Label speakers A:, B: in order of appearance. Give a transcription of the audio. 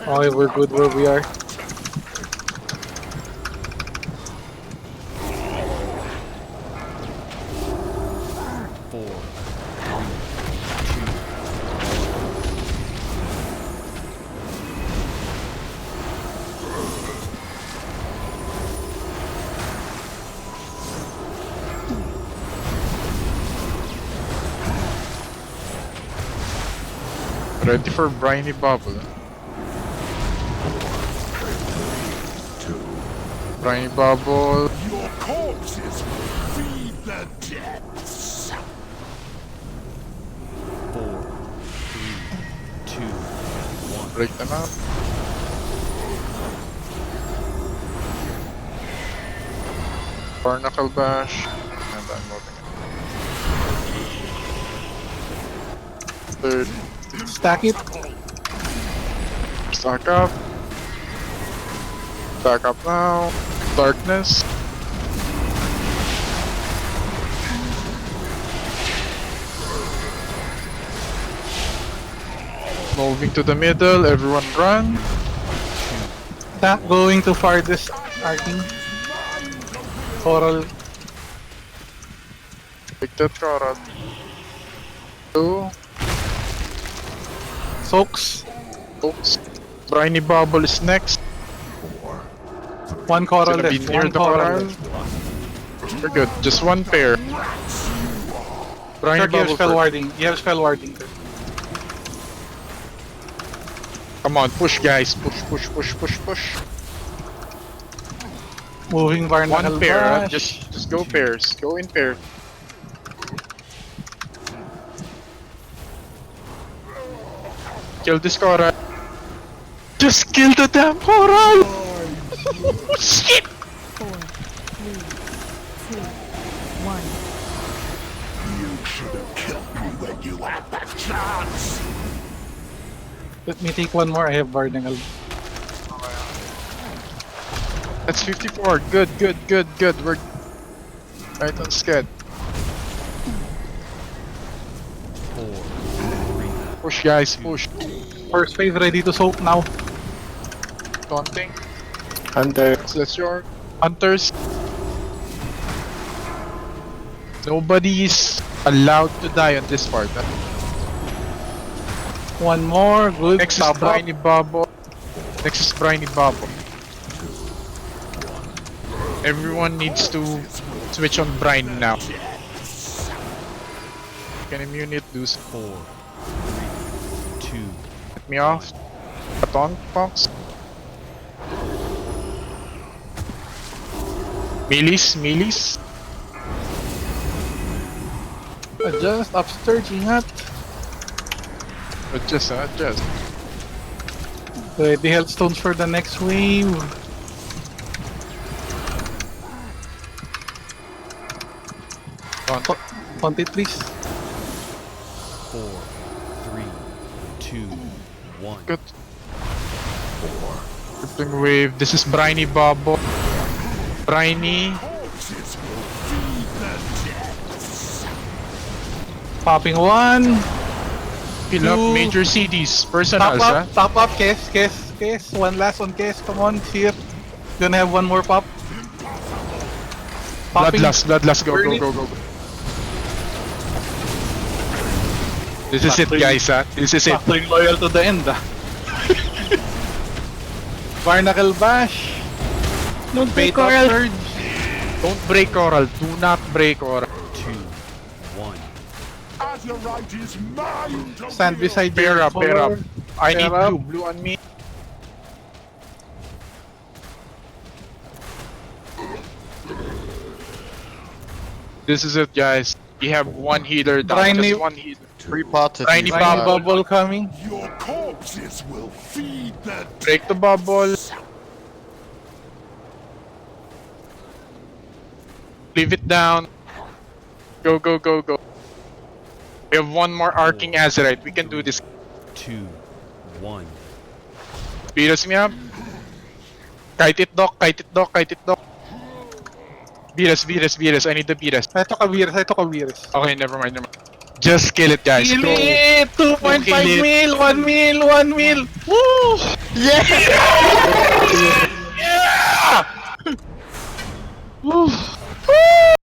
A: Okay, we're good where we are.
B: Ready for briny bubble. Briny bubble.
C: Your corpses feed the depths.
D: 4, 3, 2, 1.
B: Break them up. Barnacle bash. And I'm moving it. Third.
A: Stack it.
B: Stack up. Stack up now. Darkness. Moving to the middle, everyone run.
A: Stack going to farthest arcing. Coral.
B: Take that Coral. 2.
A: Soaks.
B: Oops. Briny bubble is next.
A: One coral
B: Gonna be
A: left.
B: near
A: One
B: the
A: coral
B: coral.
A: left.
B: We're good. Just one pair. Briny
A: Shark, you have
B: bubble
A: spell
B: first.
A: warding. You have spell warding.
B: Come on, push guys. Push, push, push, push, push.
A: Moving Barnacle
B: One pair.
A: Bash.
B: Just go pairs. Go in pairs. Kill this coral. Just kill the damn coral! Shit!
E: 4, 3, 2, 1.
C: You should have killed me when you had that chance.
A: Let me take one more. I have Barnacle.
B: That's 54. Good, good, good, good. We're right on sked.
D: 4, 3,
B: Push guys, push.
A: First phase ready to soak now.
B: Taunting.
F: Hunter.
B: Let's your hunters. Nobody is allowed to die on this part. Huh?
A: One more. Good.
B: Next is
A: Top up.
B: briny bubble. Next is briny bubble. Everyone needs to switch on brine now. Can immune it, do
D: 4, 3, 2.
B: Get me off. Taunt box. Melees.
A: Adjust. Upsturge. Ingat.
B: Adjust.
A: Ready healthstones for the next wave.
B: Taunt.
A: Count it please.
D: 4, 3, 2, 1.
B: Good. Crippling wave. This is briny bubble. Briny.
C: Corpses will feed the depths.
A: Popping one.
B: Fill up
A: Two.
B: major CDs.
A: Top
B: Personals,
A: up.
B: huh?
A: Top up. Case. One last on case. Come on. Sior. Gonna have one more pop. Popping.
B: Bloodlust. Go.
A: Burn it.
B: This is it, guys, huh? This is it.
A: Factoring loyal to the end, ah. Barnacle Bash.
E: Don't
A: Bait
E: break coral.
A: Surge.
B: Don't break coral. Do not break coral.
D: 2, 1.
C: Azurite is mine to
A: Stand
C: wield.
A: beside
B: Pair
A: your
B: up. I need
A: Pair up.
B: blue. Blue on me. This is it, guys. We have one healer down.
A: Briny-
B: Just one healer.
F: Pre-potted.
B: Briny
A: Briny
B: bubble.
A: bubble coming.
C: Your corpses will feed the
B: Break the bubble. Leave it down. Go. We have one more arcing Azurite. We can do this.
D: 2, 1.
B: Beat us me up. Kite it, Doc. Beat us. I need the beat us.
A: Ito ka virus.
B: Okay, never mind. Just kill it, guys.
A: Kill
B: Go.
A: it! 2.5
B: Kill it.
A: mil! 1 mil! 1 mil! Woo!
F: Yeah!
B: Yeah! Woo.